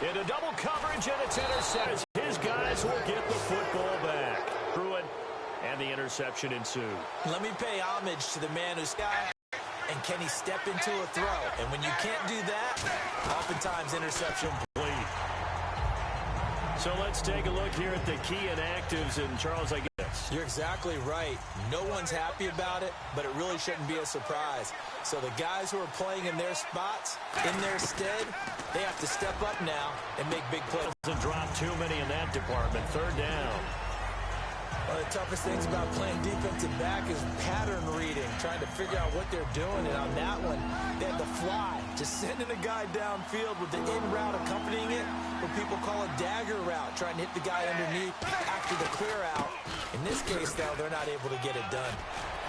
Into double coverage, and it's intercepted. His guys will get the football back. Pruitt, and the interception ensued. Let me pay homage to the man who's got, and can he step into a throw? And when you can't do that, oftentimes interception. So let's take a look here at the key inactives. And Charles, I guess you're exactly right. No one's happy about it, but it really shouldn't be a surprise. So the guys who are playing in their spots, in their stead, they have to step up now and make big plays. Doesn't drop too many in that department. Third down. One of the toughest things about playing defensive back is pattern reading, trying to figure out what they're doing. And on that one, they had the fly, just sending a guy downfield with the in route accompanying it, what people call a dagger route, trying to hit the guy underneath after the clear out. In this case, though, they're not able to get it done.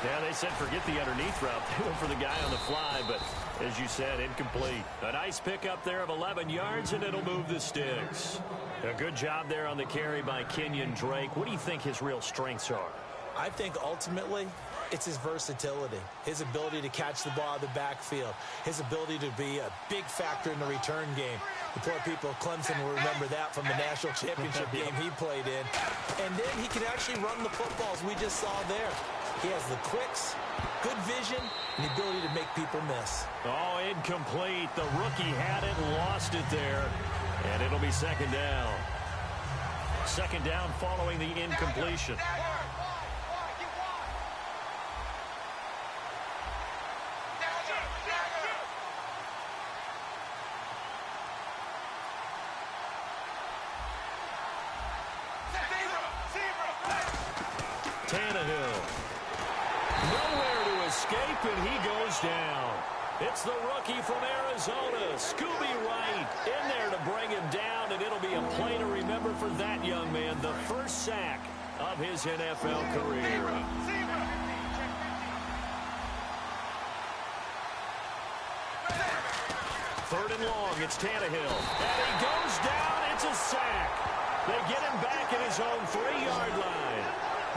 Yeah, they said forget the underneath route. They went for the guy on the fly, but as you said, incomplete. A nice pickup there of 11 yards, and it'll move the sticks. A good job there on the carry by Kenyon Drake. What do you think his real strengths are? I think ultimately it's his versatility, his ability to catch the ball out of the backfield, his ability to be a big factor in the return game. The poor people of Clemson will remember that from the national championship game he played in. And then he can actually run the football, as we just saw there. He has the quicks, good vision, and the ability to make people miss. Oh, incomplete. The rookie had it and lost it there. And it'll be second down. Second down following the incompletion. Tannehill. Nowhere to escape, and he goes down. It's the rookie from Arizona, Scooby Wright, in there to bring him down, and it'll be a play to remember for that young man, the first sack of his NFL career. Third and long, it's Tannehill, and he goes down. It's a sack. They get him back at his own 3-yard line.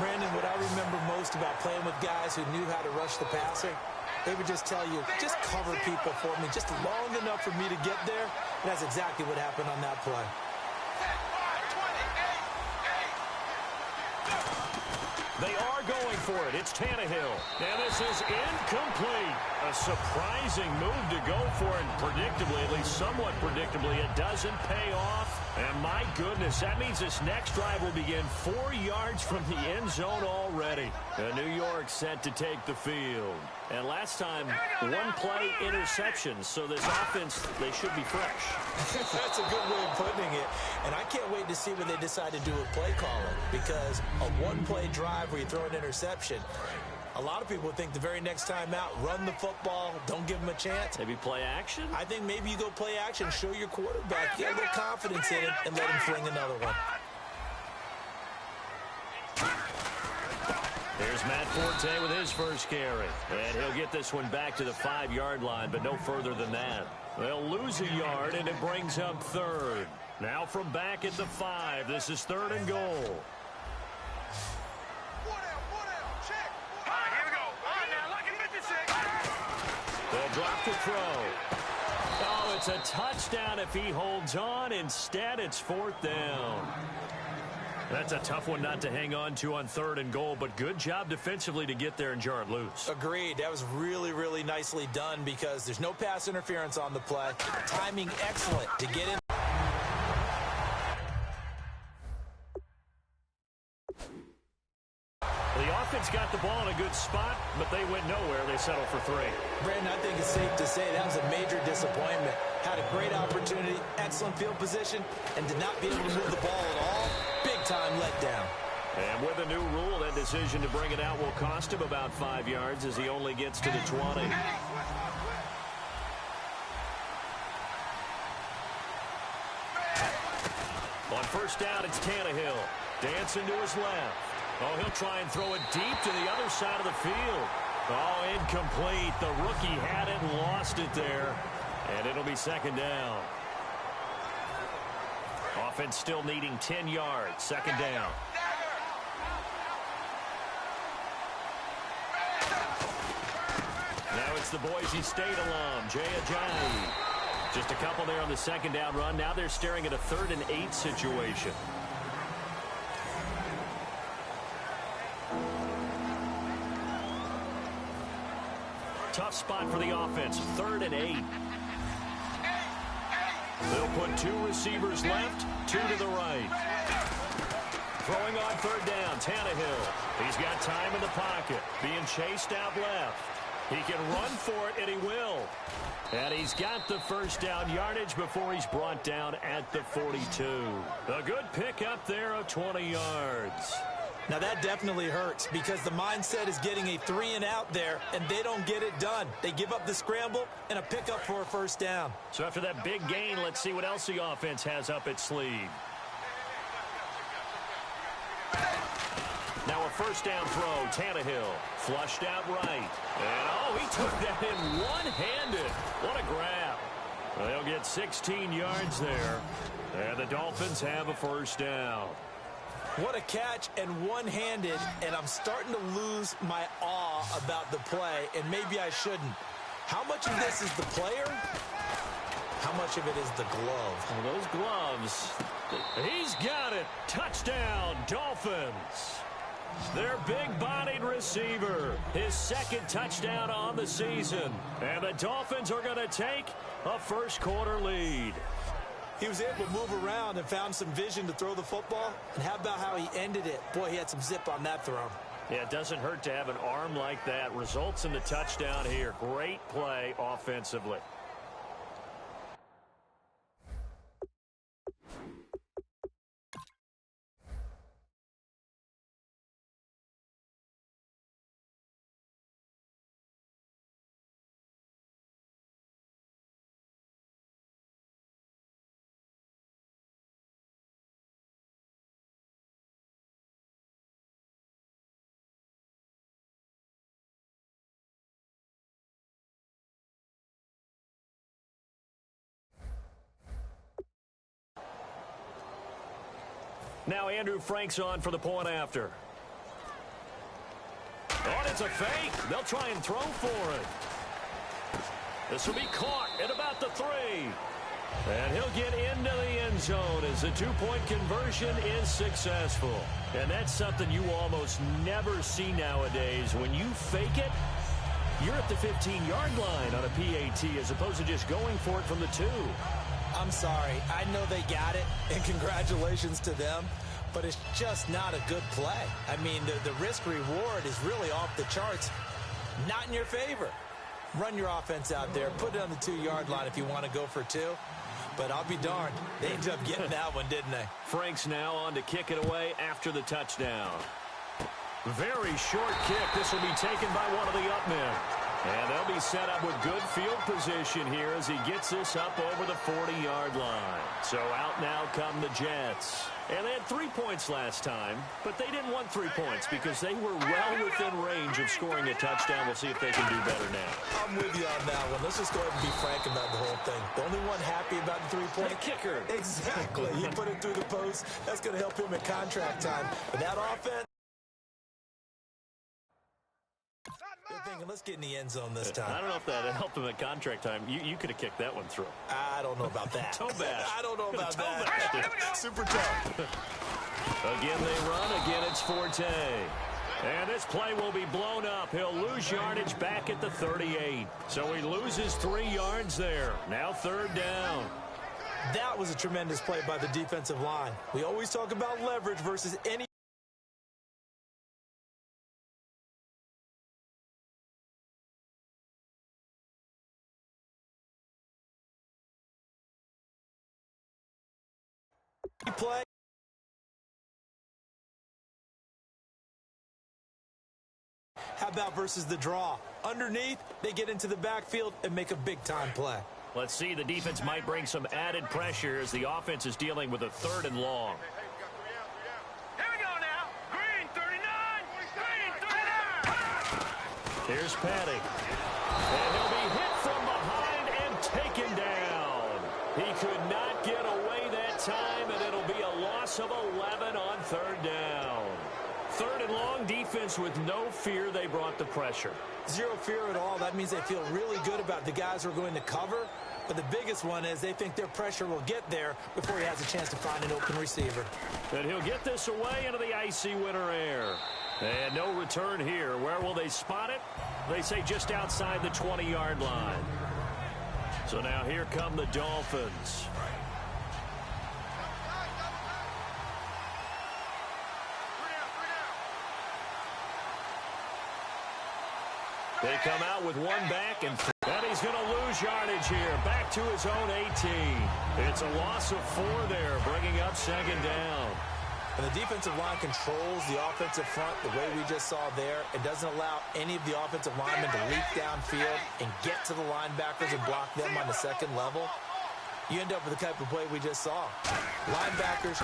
Brandon, what I remember most about playing with guys who knew how to rush the passer, they would just tell you, just cover people for me, just long enough for me to get there. And that's exactly what happened on that play. They are going for it. It's Tannehill. And this is incomplete. A surprising move to go for it. Predictably, at least somewhat predictably, it doesn't pay off. And my goodness, that means this next drive will begin 4 yards from the end zone already. New York set to take the field. And last time, one play interception. So this offense, they should be fresh. That's a good way of putting it. And I can't wait to see what they decide to do with play calling. Because a one-play drive where you throw an interception, a lot of people think the very next time out, run the football, don't give them a chance. Maybe play action? I think maybe you go play action, show your quarterback, get a little confidence in him, and let him fling another one. There's Matt Forte with his first carry. And he'll get this one back to the 5-yard line, but no further than that. They'll lose a yard, and it brings up third. Now from back at the 5, this is third and goal. They'll drop the throw. Oh, it's a touchdown if he holds on. Instead, it's fourth down. That's a tough one not to hang on to on third and goal, but good job defensively to get there and jar it loose. Agreed. That was really, really nicely done because there's no pass interference on the play. Timing excellent to get in. The offense got the ball in a good spot, but they went nowhere. They settled for 3. Brandon, I think it's safe to say that was a major disappointment. Had a great opportunity, excellent field position, and did not be able to move the ball at all. Big-time letdown. And with a new rule, that decision to bring it out will cost him about 5 yards as he only gets to the 20. On first down, it's Tannehill. Dancing to his left. Oh, he'll try and throw it deep to the other side of the field. Oh, incomplete. The rookie had it and lost it there. And it'll be second down. Offense still needing 10 yards. Second down. Now it's the Boise State alum, Jay Ajayi. Just a couple there on the second down run. Now they're staring at a 3rd and 8 situation. Tough spot for the offense. 3rd and 8. They'll put 2 receivers left, 2 to the right. Throwing on 3rd down, Tannehill. He's got time in the pocket. Being chased out left. He can run for it, and he will. And he's got the first down yardage before he's brought down at the 42. A good pickup there of 20 yards. Now that definitely hurts because the mindset is getting a 3-and-out there, and they don't get it done. They give up the scramble and a pickup for a first down. So after that big gain, let's see what else the offense has up its sleeve. Now a first down throw, Tannehill, flushed out right. And, oh, he took that in one-handed. What a grab. They'll get 16 yards there. And the Dolphins have a first down. What a catch and one-handed, and I'm starting to lose my awe about the play, and maybe I shouldn't. How much of this is the player? How much of it is the glove? Well, those gloves, he's got it. Touchdown, Dolphins. Their big-bodied receiver, his 2nd touchdown on the season. And the Dolphins are going to take a first-quarter lead. He was able to move around and found some vision to throw the football. And how about how he ended it? Boy, he had some zip on that throw. Yeah, it doesn't hurt to have an arm like that. Results in the touchdown here. Great play offensively. Now Andrew Frank's on for the point after. Oh, and it's a fake. They'll try and throw for it. This will be caught at about the 3. And he'll get into the end zone as the 2-point conversion is successful. And that's something you almost never see nowadays. When you fake it, you're at the 15-yard line on a PAT as opposed to just going for it from the 2. I'm sorry. I know they got it, and congratulations to them, but it's just not a good play. I mean, the risk-reward is really off the charts. Not in your favor. Run your offense out there. Put it on the 2-yard line if you want to go for 2. But I'll be darned. They ended up getting that one, didn't they? Frank's now on to kick it away after the touchdown. Very short kick. This will be taken by one of the up men. And they'll be set up with good field position here as he gets this up over the 40-yard line. So out now come the Jets. And they had 3 points last time, but they didn't want 3 points because they were well within range of scoring a touchdown. We'll see if they can do better now. I'm with you on that one. Let's just go ahead and be frank about the whole thing. The only one happy about the 3-point kicker. Exactly. He put it through the post. That's going to help him at contract time. But that offense, they're thinking, let's get in the end zone this time. I don't know if that helped him at contract time. You could have kicked that one through. I don't know about that. Toe bash. I don't know about that. Super tough. Again, they run. Again, it's Forte. And this play will be blown up. He'll lose yardage back at the 38. So he loses 3 yards there. Now 3rd down. That was a tremendous play by the defensive line. We always talk about leverage versus any play. How about versus the draw? Underneath, they get into the backfield and make a big-time play. Let's see. The defense might bring some added pressure as the offense is dealing with a 3rd and long. Here we go now. Green 39. Green 39. Here's Patty. And he'll be hit from behind and taken down. He could not get away that time, and it'll be a loss of 11 on 3rd down. 3rd and long, defense with no fear. They brought the pressure. Zero fear at all. That means they feel really good about the guys who are going to cover. But the biggest one is they think their pressure will get there before he has a chance to find an open receiver. And he'll get this away into the icy winter air. And no return here. Where will they spot it? They say just outside the 20-yard line. So now here come the Dolphins. They come out with one back, and he's going to lose yardage here. Back to his own 18. It's a loss of 4 there, bringing up second down. And the defensive line controls the offensive front the way we just saw there. It doesn't allow any of the offensive linemen to leap downfield and get to the linebackers and block them on the second level. You end up with the type of play we just saw. Linebackers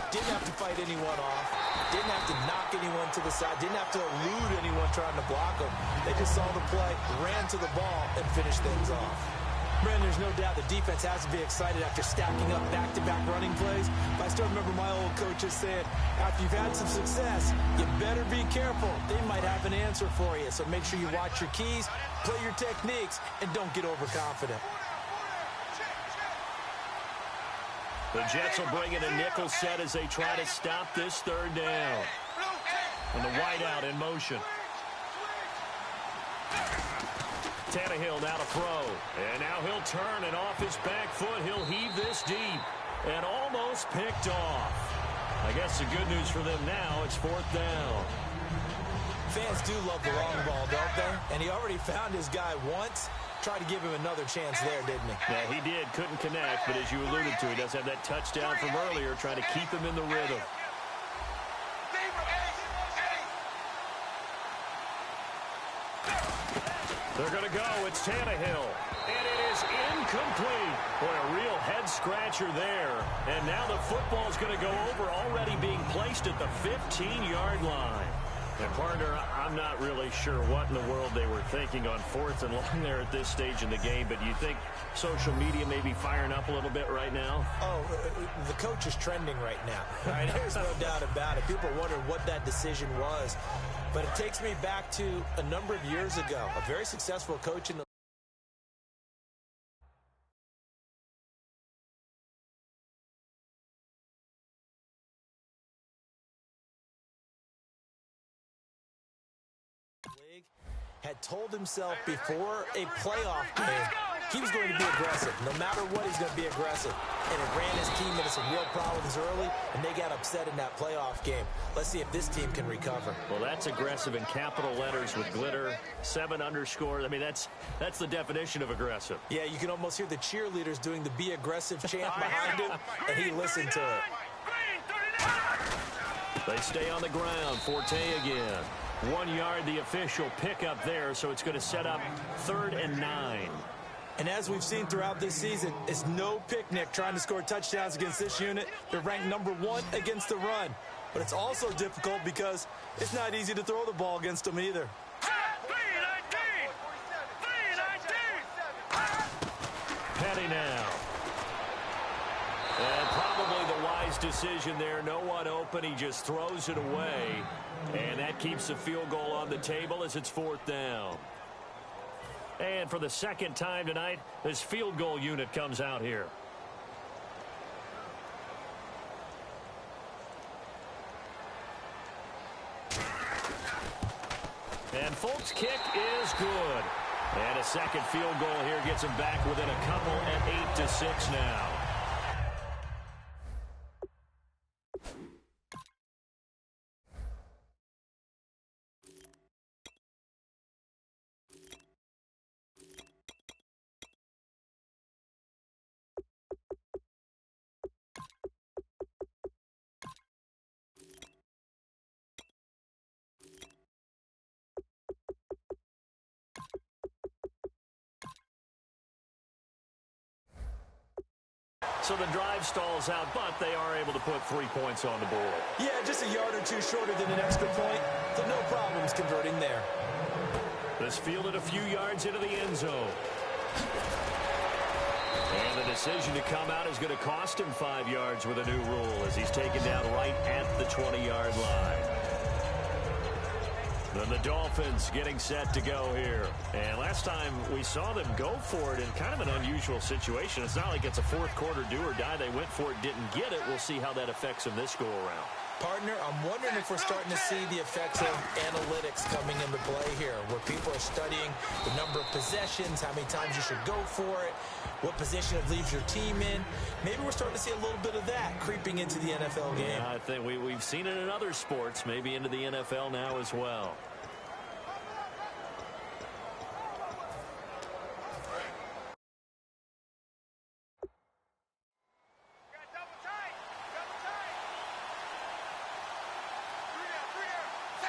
didn't have to fight anyone off, didn't have to knock anyone to the side, didn't have to elude anyone trying to block them. They just saw the play, ran to the ball, and finished things off. Brandon, there's no doubt the defense has to be excited after stacking up back-to-back running plays. But I still remember my old coaches saying, after you've had some success, you better be careful. They might have an answer for you. So make sure you watch your keys, play your techniques, and don't get overconfident. The Jets will bring in a nickel set as they try to stop this third down. And the wideout in motion. Tannehill now to throw. And now he'll turn, and off his back foot, he'll heave this deep. And almost picked off. I guess the good news for them now, it's 4th down. Fans do love the long ball, don't they? And he already found his guy once. Tried to give him another chance there, didn't he? Yeah, he did. Couldn't connect, but as you alluded to, he does have that touchdown from earlier, trying to keep him in the rhythm. They're going to go. It's Tannehill. And it is incomplete. Boy, a real head-scratcher there. And now the football is going to go over, already being placed at the 15-yard line. And, partner, I'm not really sure what in the world they were thinking on 4th and long there at this stage in the game, but do you think social media may be firing up a little bit right now? Oh, the coach is trending right now. Right? There's no doubt about it. People wonder what that decision was. But it takes me back to a number of years ago, a very successful coach in the league had told himself before a playoff game he was going to be aggressive. No matter what, he's going to be aggressive. And it ran his team into some real problems early, and they got upset in that playoff game. Let's see if this team can recover. Well, that's aggressive in capital letters with glitter, 7 underscores. I mean, that's the definition of aggressive. Yeah, you can almost hear the cheerleaders doing the be aggressive chant behind him, and he listened to it. They stay on the ground. Forte again. 1 yard, the official pickup there, so it's going to set up 3rd and 9. And as we've seen throughout this season, it's no picnic trying to score touchdowns against this unit. They're ranked number 1 against the run. But it's also difficult because it's not easy to throw the ball against them either. Petty now. And probably the wise decision there. No one open. He just throws it away. And that keeps the field goal on the table as it's 4th down. And for the second time tonight, this field goal unit comes out here. And Folk's kick is good. And a second field goal here gets him back within a couple at 8-6 now. So the drive stalls out, but they are able to put 3 points on the board. Yeah, just a yard or two shorter than an extra point, so no problems converting there. This fielded a few yards into the end zone. And the decision to come out is going to cost him 5 yards with a new rule as he's taken down right at the 20-yard line. Then the Dolphins getting set to go here. And last time we saw them go for it in kind of an unusual situation. It's not like it's a fourth quarter do or die. They went for it, didn't get it. We'll see how that affects them this go-around. Partner, I'm wondering if we're starting to see the effects of analytics coming into play here, where people are studying the number of possessions, how many times you should go for it, what position it leaves your team in. Maybe we're starting to see a little bit of that creeping into the NFL game. Yeah, I think we've seen it in other sports, maybe into the NFL now as well.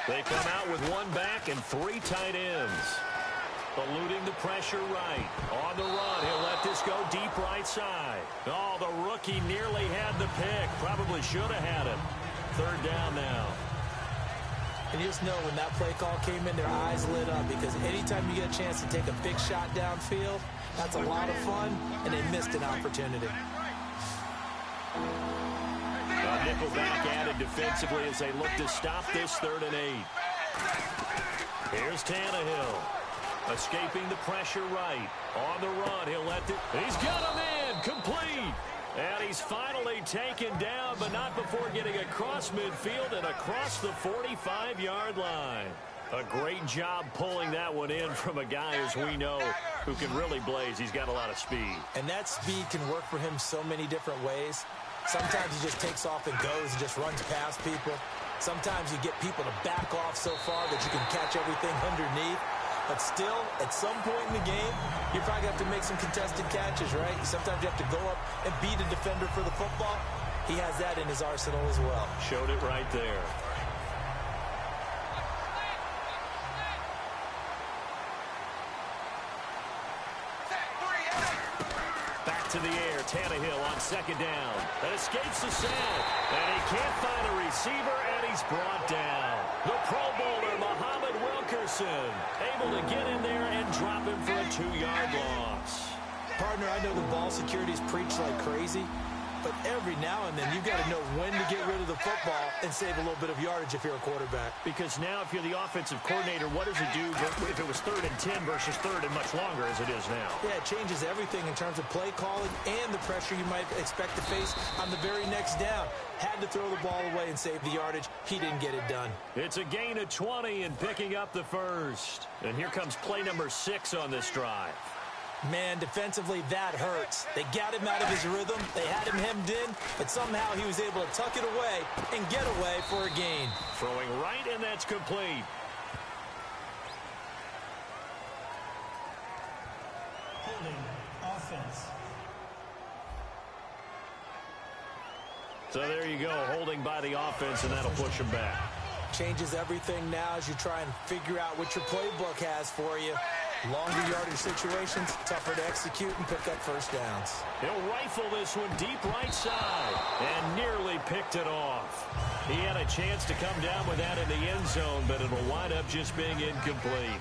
They come out with one back and three tight ends. Eluding the pressure right. On the run, he'll let this go deep right side. Oh, the rookie nearly had the pick. Probably should have had it. Third down now. And you just know when that play call came in, their eyes lit up, because anytime you get a chance to take a big shot downfield, that's a lot of fun, and they missed an opportunity. Nickelback added defensively as they look to stop this 3rd and 8. Here's Tannehill. Escaping the pressure right. On the run, he'll let it. He's got him in. Complete. And he's finally taken down, but not before getting across midfield and across the 45-yard line. A great job pulling that one in from a guy, as we know, who can really blaze. He's got a lot of speed. And that speed can work for him so many different ways. Sometimes he just takes off and goes and just runs past people. Sometimes you get people to back off so far that you can catch everything underneath. But still, at some point in the game, you probably have to make some contested catches, right? Sometimes you have to go up and beat a defender for the football. He has that in his arsenal as well. Showed it right there. To the air, Tannehill on 2nd down. That escapes the sack. And he can't find a receiver, and he's brought down. The Pro Bowler, Muhammad Wilkerson, able to get in there and drop him for a 2-yard loss. Partner, I know the ball security's preached like crazy, but every now and then you've got to know when to get rid of the football and save a little bit of yardage if you're a quarterback. Because now if you're the offensive coordinator, what does it do if it was 3rd and 10 versus 3rd and much longer as it is now? Yeah, it changes everything in terms of play calling and the pressure you might expect to face on the very next down. Had to throw the ball away and save the yardage. He didn't get it done. It's a gain of 20 and picking up the first. And here comes play number 6 on this drive. Man, defensively, that hurts. They got him out of his rhythm. They had him hemmed in, but somehow he was able to tuck it away and get away for a gain. Throwing right, and that's complete. Holding offense. So there you go, holding by the offense, and that'll push him back. Changes everything now as you try and figure out what your playbook has for you. Longer yardage situations, tougher to execute and pick up first downs. He'll rifle this one deep right side and nearly picked it off. He had a chance to come down with that in the end zone, but it'll wind up just being incomplete.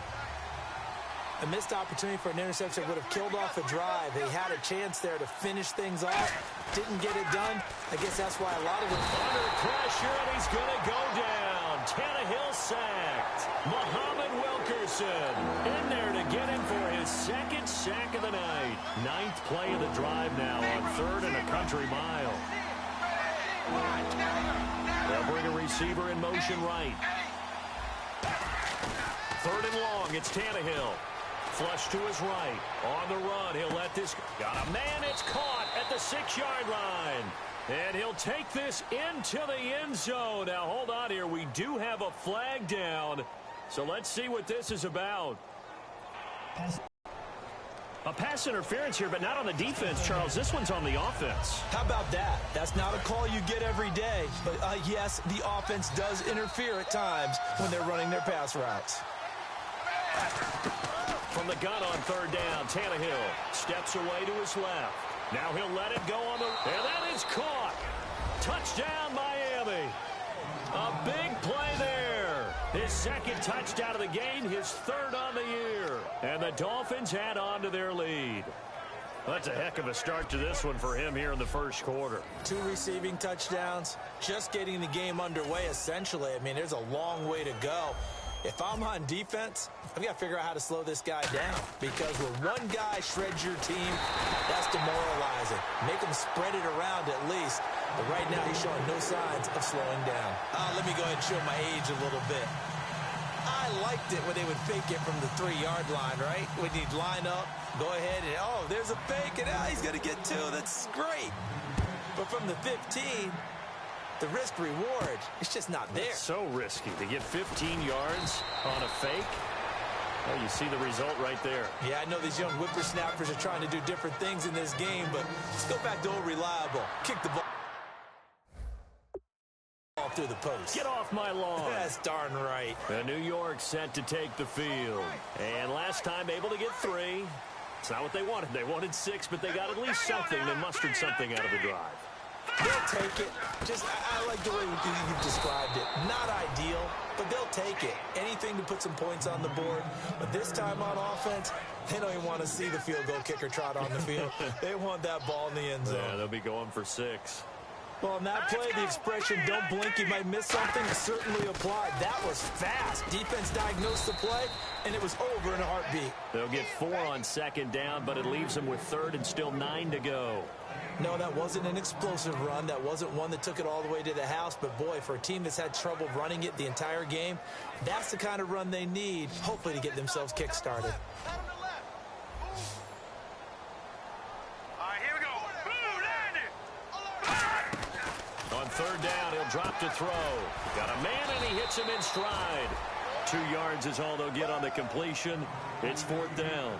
A missed opportunity for an interception would have killed off a drive. They had a chance there to finish things off. Didn't get it done. I guess that's why a lot of them... Under pressure, and he's going to go down. Tannehill sacked. Muhammad Wilkerson in there to get him for his 2nd sack of the night. 9th play of the drive now on 3rd and a country mile. They'll bring a receiver in motion right. 3rd and long, it's Tannehill. Flush to his right. On the run, he'll let this... Got a man, it's caught at the 6-yard line. And he'll take this into the end zone. Now, hold on here. We do have a flag down. So let's see what this is about. A pass interference here, but not on the defense, Charles. This one's on the offense. How about that? That's not a call you get every day. But, yes, the offense does interfere at times when they're running their pass routes. From the gun on 3rd down, Tannehill steps away to his left. Now he'll let it go on the... And that is caught. Touchdown, Miami. A big play there. His 2nd touchdown of the game, his 3rd on the year. And the Dolphins add on to their lead. That's a heck of a start to this one for him here in the 1st quarter. 2 receiving touchdowns, just getting the game underway, essentially. I mean, there's a long way to go. If I'm on defense, I've got to figure out how to slow this guy down. Because when one guy shreds your team, that's demoralizing. Make him spread it around at least. But right now, he's showing no signs of slowing down. Let me go ahead and show my age a little bit. I liked it when they would fake it from the 3-yard line, right? When you'd line up, go ahead and, oh, there's a fake, and he's going to get 2. That's great. But from the 15, the risk-reward, it's just not there. It's so risky to get 15 yards on a fake. Well, you see the result right there. Yeah, I know these young whippersnappers are trying to do different things in this game, but let's go back to old reliable. Kick the ball through the post. Get off my lawn. That's darn right. New York set to take the field. And last time able to get 3. It's not what they wanted. They wanted 6, but they got at least something. They mustered something out of the drive. They'll take it. I like the way you've described it. Not ideal, but they'll take it. Anything to put some points on the board. But this time on offense, they don't even want to see the field goal kicker trot on the field. They want that ball in the end zone. Yeah, they'll be going for 6. Well, on that play, the expression, don't blink, you might miss something, certainly applied. That was fast. Defense diagnosed the play, and it was over in a heartbeat. They'll get 4 on 2nd down, but it leaves them with 3rd and still 9 to go. No, that wasn't an explosive run. That wasn't one that took it all the way to the house. But, boy, for a team that's had trouble running it the entire game, that's the kind of run they need, hopefully, to get themselves kick-started. On 3rd down, he'll drop to throw. Got a man, and he hits him in stride. 2 yards is all they'll get on the completion. It's 4th down.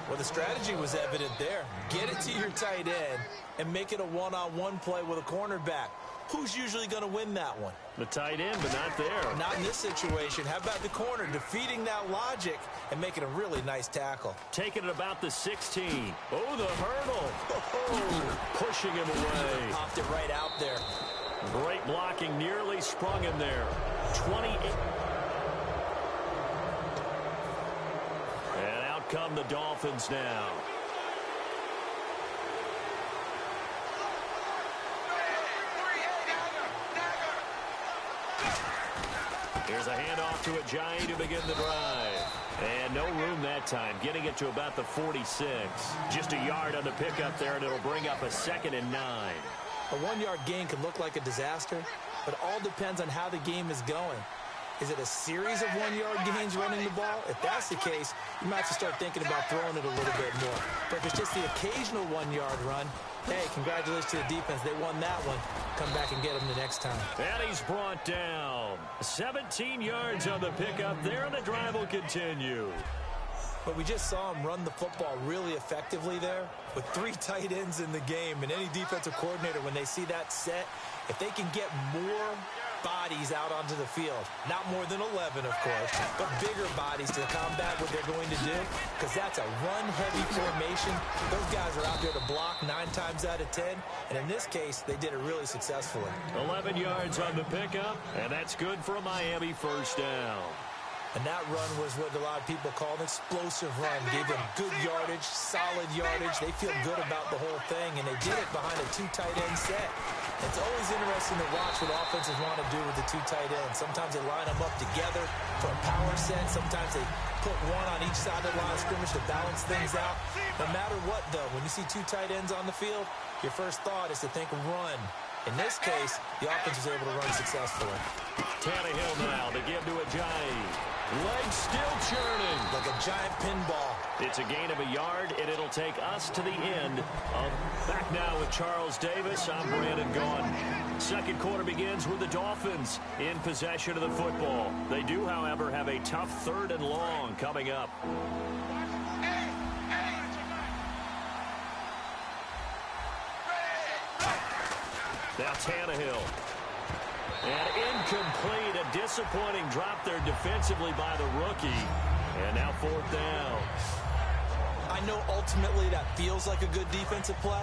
Well, the strategy was evident there. Get it to your tight end and make it a one-on-one play with a cornerback. Who's usually going to win that one? The tight end, but not there. Not in this situation. How about the corner defeating that logic and making a really nice tackle? Taking it about the 16. Oh, the hurdle. Oh, pushing him away. Popped it right out there. Great blocking, nearly sprung him there. 28. And out come the Dolphins now. Here's a handoff to a Giant to begin the drive. And no room that time, getting it to about the 46. Just a yard on the pickup there, and it'll bring up a 2nd and 9. A 1-yard gain can look like a disaster, but it all depends on how the game is going. Is it a series of 1-yard gains running the ball? If that's the case, you might have to start thinking about throwing it a little bit more. But if it's just the occasional 1-yard run, hey, congratulations to the defense. They won that one. Come back and get them the next time. And he's brought down. 17 yards on the pickup there, and the drive will continue. But we just saw him run the football really effectively there with 3 tight ends in the game. And any defensive coordinator, when they see that set, if they can get more bodies out onto the field, not more than 11, of course, but bigger bodies to combat what they're going to do, because that's a run-heavy formation. Those guys are out there to block 9 times out of 10, and in this case, they did it really successfully. 11 yards on the pickup, and that's good for a Miami 1st down. And that run was what a lot of people call an explosive run. Gave them good yardage, solid yardage. They feel good about the whole thing, and they did it behind a 2 tight end set. It's always interesting to watch what offenses want to do with the 2 tight ends. Sometimes they line them up together for a power set. Sometimes they put one on each side of the line of scrimmage to balance things out. No matter what, though, when you see 2 tight ends on the field, your first thought is to think run. In this case, the offense was able to run successfully. Tannehill now to give to a Giant. Legs still churning. Like a giant pinball. It's a gain of a yard, and it'll take us to the end of Back Now with Charles Davis. I'm Brandon Gaughan. 2nd quarter begins with the Dolphins in possession of the football. They do, however, have a tough 3rd and long coming up. Now Tannehill. And incomplete, a disappointing drop there defensively by the rookie. And now 4th down. I know ultimately that feels like a good defensive play,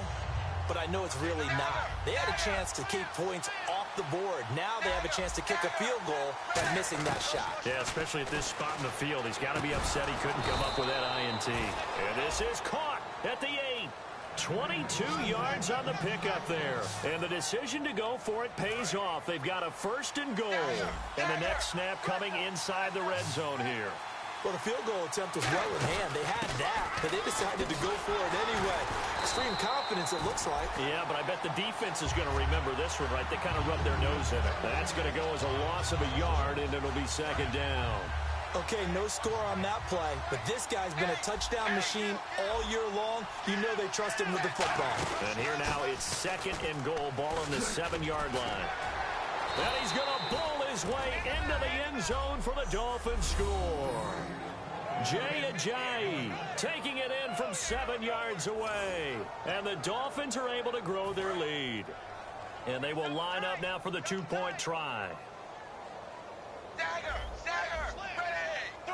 but I know it's really not. They had a chance to keep points off the board. Now they have a chance to kick a field goal by missing that shot. Yeah, especially at this spot in the field. He's got to be upset he couldn't come up with that INT. And this is caught at the 8. 22 yards on the pickup there. And the decision to go for it pays off. They've got a 1st and goal. And the next snap coming inside the red zone here. Well, the field goal attempt was well in hand. They had that, but they decided to go for it anyway. Extreme confidence, it looks like. Yeah, but I bet the defense is going to remember this one, right? They kind of rubbed their nose in it. That's going to go as a loss of a yard, and it'll be 2nd down. Okay, no score on that play, but this guy's been a touchdown machine all year long. You know they trust him with the football. And here now it's 2nd and goal, ball on the 7-yard line. And he's going to bull his way into the end zone for the Dolphins score. Jay Ajayi taking it in from 7 yards away. And the Dolphins are able to grow their lead. And they will line up now for the 2-point try.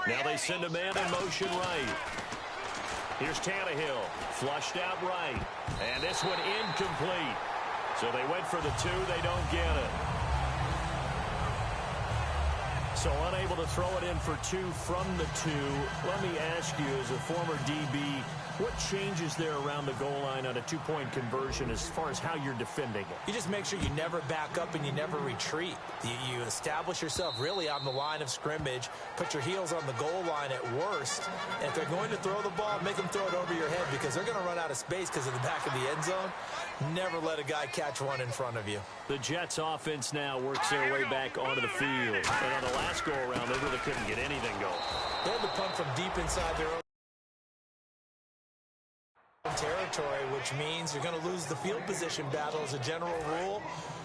Now they send a man in motion right. Here's Tannehill, flushed out right. And this one incomplete. So they went for the 2, they don't get it. So unable to throw it in for 2 from the 2. Let me ask you, as a former DB, what changes there around the goal line on a 2-point conversion as far as how you're defending it? You just make sure you never back up and you never retreat. You establish yourself really on the line of scrimmage, put your heels on the goal line at worst. And if they're going to throw the ball, make them throw it over your head because they're going to run out of space because of the back of the end zone. Never let a guy catch one in front of you. The Jets offense now works their way back onto the field. And on the last go-around, they really couldn't get anything going. They had to punt from deep inside their own territory, which means you're going to lose the field position battle as a general rule.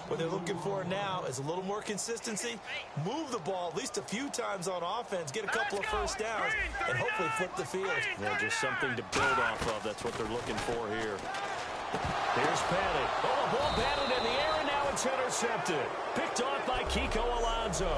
What they're looking for now is a little more consistency, move the ball at least a few times on offense, get a couple of first downs, and hopefully flip the field. Yeah, just something to build off of. That's what they're looking for here. Here's Pettit. Oh, the ball batted in the air, and now it's intercepted. Picked off by Kiko Alonso.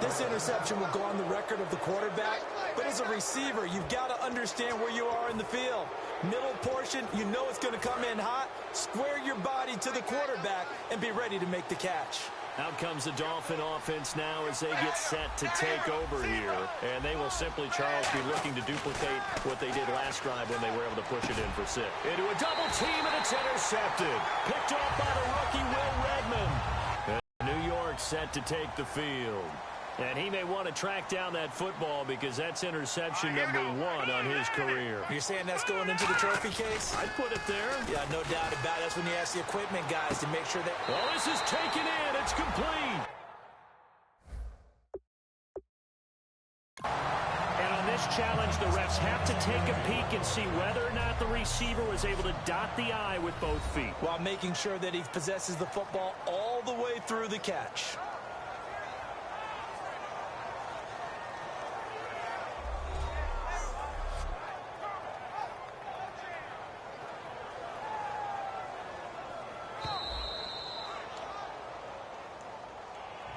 This interception will go on the record of the quarterback, but as a receiver, you've got to understand where you are in the field. Middle portion, you know it's going to come in hot. Square your body to the quarterback and be ready to make the catch. Out comes the Dolphin offense now as they get set to take over here. And they will simply, Charles, be looking to duplicate what they did last drive when they were able to push it in for 6. Into a double team, and it's intercepted. Picked off by the rookie Will Redmond. And New York set to take the field. And he may want to track down that football because that's interception number 1 on his career. You're saying that's going into the trophy case? I'd put it there. Yeah, no doubt about it. That's when you ask the equipment guys to make sure that... Well, this is taken in. It's complete. And on this challenge, the refs have to take a peek and see whether or not the receiver was able to dot the I with both feet. While making sure that he possesses the football all the way through the catch.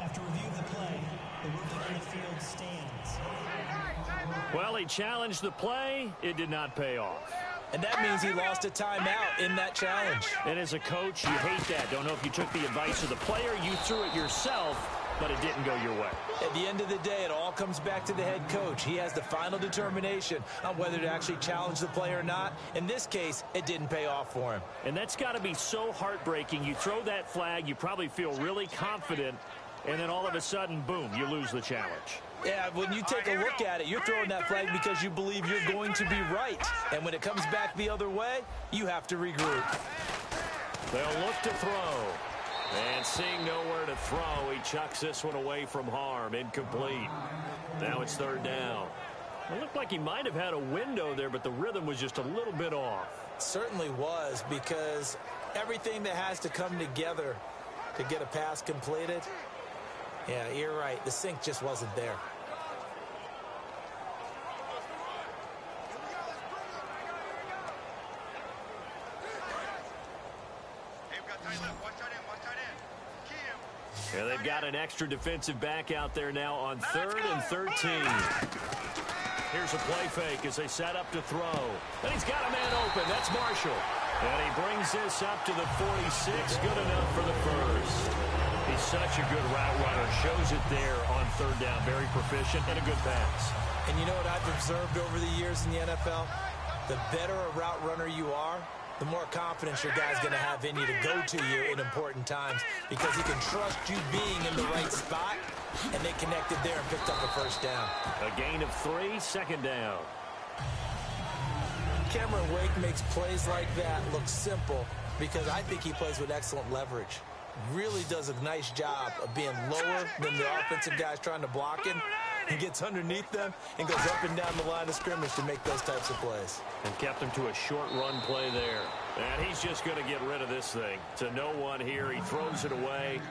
After review of the play, the rookie on the field stands. Well, he challenged the play. It did not pay off. And that means he lost a timeout in that challenge. And as a coach, you hate that. Don't know if you took the advice of the player, you threw it yourself, but it didn't go your way. At the end of the day, it all comes back to the head coach. He has the final determination on whether to actually challenge the play or not. In this case, it didn't pay off for him. And that's got to be so heartbreaking. You throw that flag, you probably feel really confident, and then all of a sudden, boom, you lose the challenge. Yeah, when you take a look at it, you're throwing that flag because you believe you're going to be right. And when it comes back the other way, you have to regroup. They'll look to throw. And seeing nowhere to throw, he chucks this one away from harm. Incomplete. Now it's 3rd down. It looked like he might have had a window there, but the rhythm was just a little bit off. It certainly was, because everything that has to come together to get a pass completed, yeah, you're right. The sync just wasn't there. And they've got an extra defensive back out there now on 3rd and 13. Here's a play fake as they set up to throw. And he's got a man open. That's Marshall. And he brings this up to the 46. Good enough for the first. He's such a good route runner. Shows it there on 3rd down. Very proficient and a good pass. And you know what I've observed over the years in the NFL? The better a route runner you are, the more confidence your guy's going to have in you to go to you in important times because he can trust you being in the right spot, and they connected there and picked up a first down. A gain of 3, second down. Cameron Wake makes plays like that look simple because I think he plays with excellent leverage. Really does a nice job of being lower than the offensive guys trying to block him. He gets underneath them and goes up and down the line of scrimmage to make those types of plays. And kept him to a short run play there. And he's just going to get rid of this thing. To no one here. He throws it away.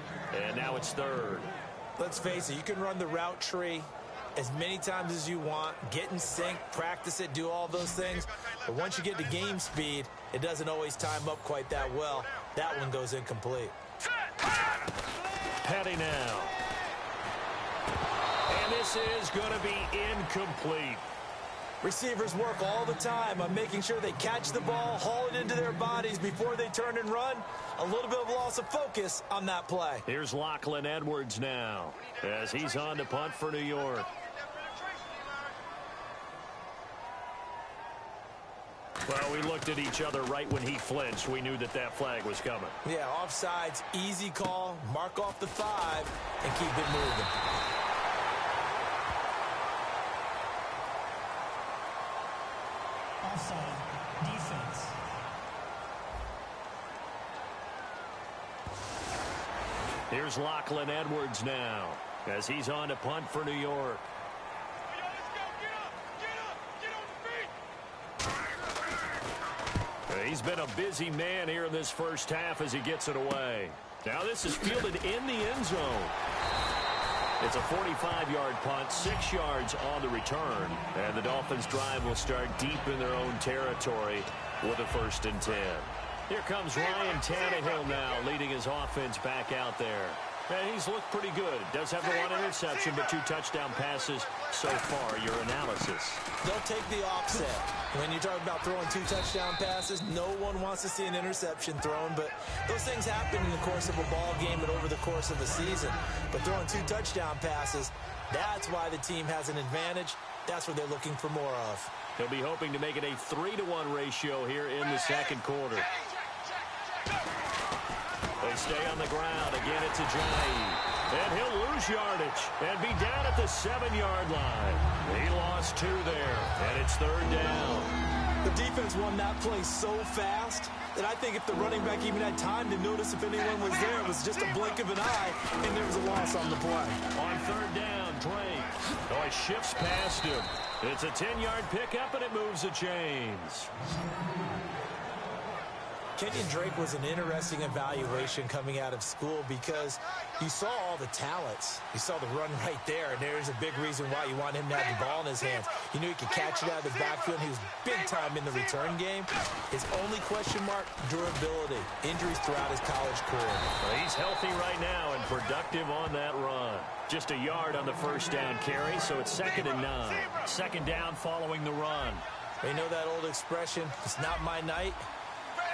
And now it's third. Let's face it, you can run the route tree as many times as you want, get in sync, practice it, do all those things. But once you get to game speed, it doesn't always time up quite that well. That one goes incomplete. Petty now. And this is going to be incomplete. Receivers work all the time on making sure they catch the ball, haul it into their bodies before they turn and run. A little bit of loss of focus on that play. Here's Lachlan Edwards now as he's on to punt for New York. Well, we looked at each other right when he flinched. We knew that that flag was coming. Yeah, offsides, easy call, mark off the 5, and keep it moving. Offside, defense. Here's Lachlan Edwards now as he's on to punt for New York. He's been a busy man here in this first half as he gets it away. Now this is fielded in the end zone. It's a 45-yard punt, 6 yards on the return. And the Dolphins' drive will start deep in their own territory with a 1st and 10. Here comes Ryan Tannehill now leading his offense back out there. And he's looked pretty good. Does have the 1 interception, but 2 touchdown passes so far. Your analysis. They'll take the offset. When you talk about throwing 2 touchdown passes, no one wants to see an interception thrown, but those things happen in the course of a ball game and over the course of a season. But throwing 2 touchdown passes, that's why the team has an advantage. That's what they're looking for more of. He'll be hoping to make it a 3-to-1 ratio here in the second quarter. They stay on the ground. Again, it's Ajayi. And he'll lose yardage and be down at the 7-yard line. He lost 2 there, and it's 3rd down. The defense won that play so fast that I think if the running back even had time to notice if anyone was there, it was just a blink of an eye, and there was a loss on the play. On 3rd down, Drake. Oh, he shifts past him. It's a 10-yard pickup, and it moves the chains. Kenyon Drake was an interesting evaluation coming out of school because you saw all the talents. You saw the run right there, and there's a big reason why you want him to have the ball in his hands. You knew he could catch it out of the backfield. He was big time in the return game. His only question mark, durability. Injuries throughout his college career. Well, he's healthy right now and productive on that run. Just a yard on the 1st down carry, so it's 2nd and 9. 2nd down following the run. You know that old expression, it's not my night?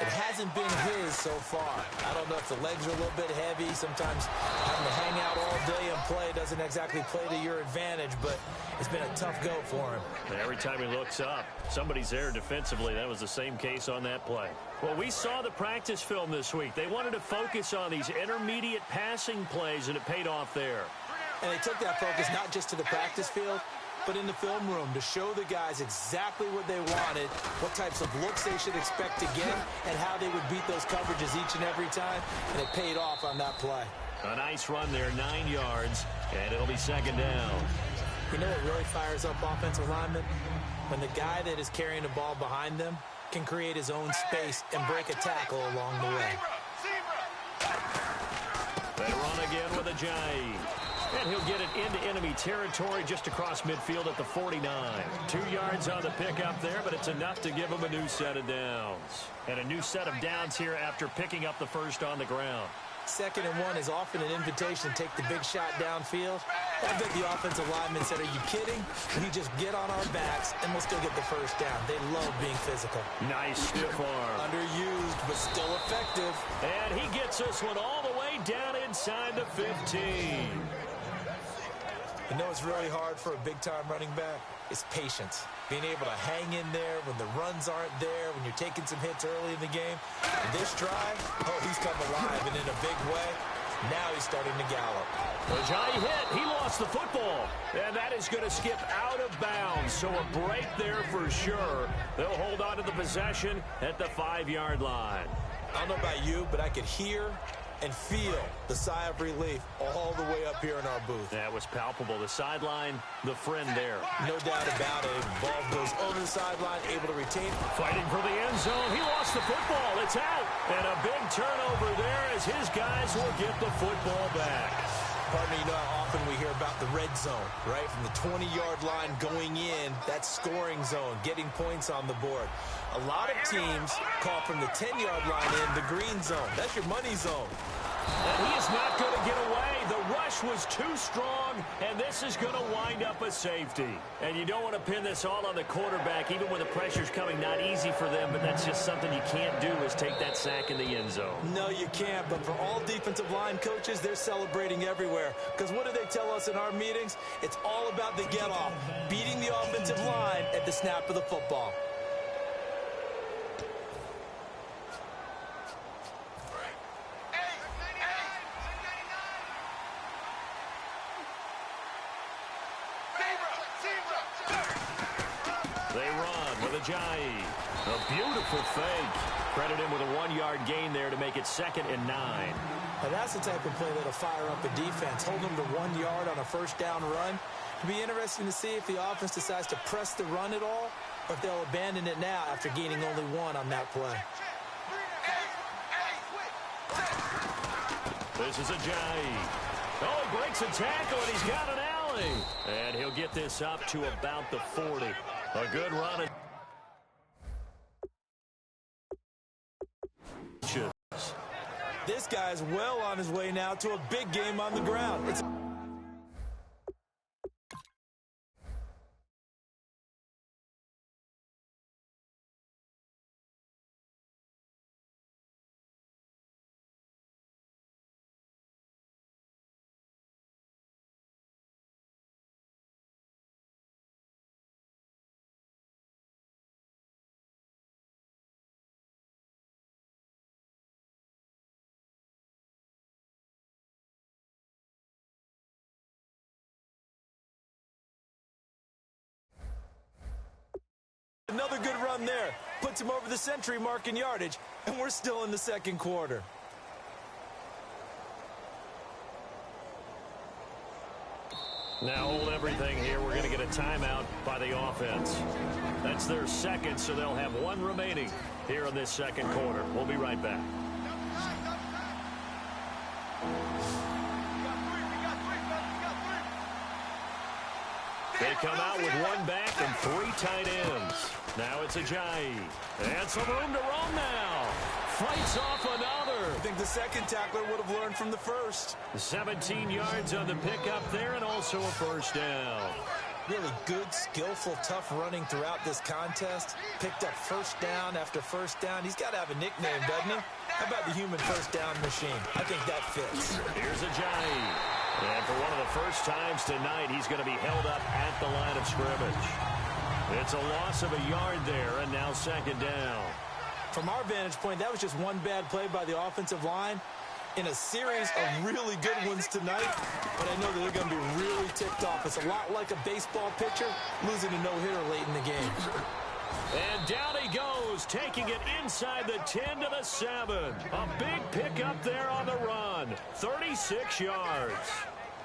It hasn't been his so far. I don't know if the legs are a little bit heavy. Sometimes having to hang out all day and play doesn't exactly play to your advantage, but it's been a tough go for him. And every time he looks up, somebody's there defensively. That was the same case on that play. Well, we saw the practice film this week. They wanted to focus on these intermediate passing plays, and it paid off there. And they took that focus not just to the practice field, but in the film room to show the guys exactly what they wanted, what types of looks they should expect to get, and how they would beat those coverages each and every time, and it paid off on that play. A nice run there, 9 yards, and it'll be 2nd down. You know what really fires up offensive linemen? When the guy that is carrying the ball behind them can create his own space and break a tackle along the way. They run again with Ajayi. And he'll get it into enemy territory just across midfield at the 49. 2 yards on the pickup there, but it's enough to give him a new set of downs. And a new set of downs here after picking up the 1st on the ground. 2nd and 1 is often an invitation to take the big shot downfield. I bet the offensive lineman said, are you kidding? We just get on our backs and we'll still get the 1st down. They love being physical. Nice stiff arm. Underused, but still effective. And he gets this one all the way down inside the 15. You know what's really hard for a big-time running back? It's patience. being able to hang in there when the runs aren't there, when you're taking some hits early in the game. And this drive, oh, he's come alive and in a big way. Now he's starting to gallop. Ajayi hit. He lost the football. And that is going to skip out of bounds. So a break there for sure. They'll hold on to the possession at the 5-yard line. I don't know about you, but I could hear and feel the sigh of relief all the way up here in our booth. That was palpable. The sideline, the friend there. No doubt about it. Ball goes over the sideline, able to retain. Fighting for the end zone. He lost the football. It's out. And a big turnover there as his guys will get the football back. Pardon me, you know how often we hear about the red zone, right? From the 20-yard line going in, that scoring zone, getting points on the board. A lot of teams call from the 10-yard line in the green zone. That's your money zone. And he is not going to get away. The rush was too strong, and this is going to wind up a safety. And you don't want to pin this all on the quarterback, even when the pressure's coming. Not easy for them, but that's just something you can't do is take that sack in the end zone. No, you can't, but for all defensive line coaches, they're celebrating everywhere. Because what do they tell us in our meetings? It's all about the get-off, beating the offensive line at the snap of the football. They run with Ajayi. A beautiful fake. Credit him with a 1-yard gain there to make it 2nd and 9. Now that's the type of play that'll fire up a defense. Hold them to 1 yard on a first down run. It'll be interesting to see if the offense decides to press the run at all, or if they'll abandon it now after gaining only 1 on that play. This is Ajayi. Oh, he breaks a tackle, and he's got an alley. And he'll get this up to about the 40. A good run. This guy's well on his way now to a big game on the ground. Another good run there. Puts him over the century mark in yardage, and we're still in the second quarter. Now hold everything here. We're going to get a timeout by the offense. That's their second, so they'll have 1 remaining here in this second quarter. We'll be right back. They come out with 1 back and 3 tight ends. Now it's Ajayi. And some room to roam now. Fights off another. I think the second tackler would have learned from the first. 17 yards on the pickup there and also a first down. Really good, skillful, tough running throughout this contest. Picked up first down after first down. He's got to have a nickname, doesn't he? How about the human first down machine? I think that fits. Here's Ajayi. And for one of the first times tonight, he's going to be held up at the line of scrimmage. It's a loss of a yard there, and now second down. From our vantage point, that was just one bad play by the offensive line in a series of really good ones tonight. But I know that they're going to be really ticked off. It's a lot like a baseball pitcher losing a no-hitter late in the game. And down he goes, taking it inside the 10 to the 7. A big pickup there on the run. 36 yards.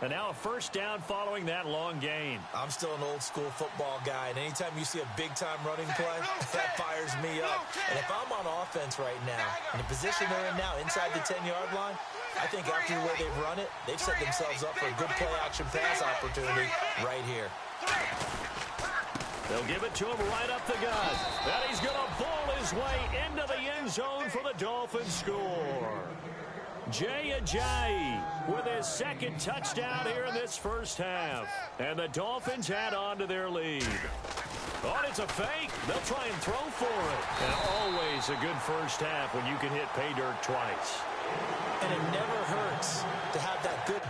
And now a first down following that long gain. I'm still an old-school football guy, and anytime you see a big-time running play, that fires me up. And if I'm on offense right now, in the position they're in now, inside the 10-yard line, I think after the way they've run it, they've set themselves up for a good play-action pass opportunity right here. They'll give it to him right up the gut. And he's going to ball his way into the end zone for the Dolphins score. Jay Ajayi with his second touchdown here in this first half. And the Dolphins add on to their lead. Oh, and it's a fake. They'll try and throw for it. And always a good first half when you can hit pay dirt twice. And it never hurts to have that good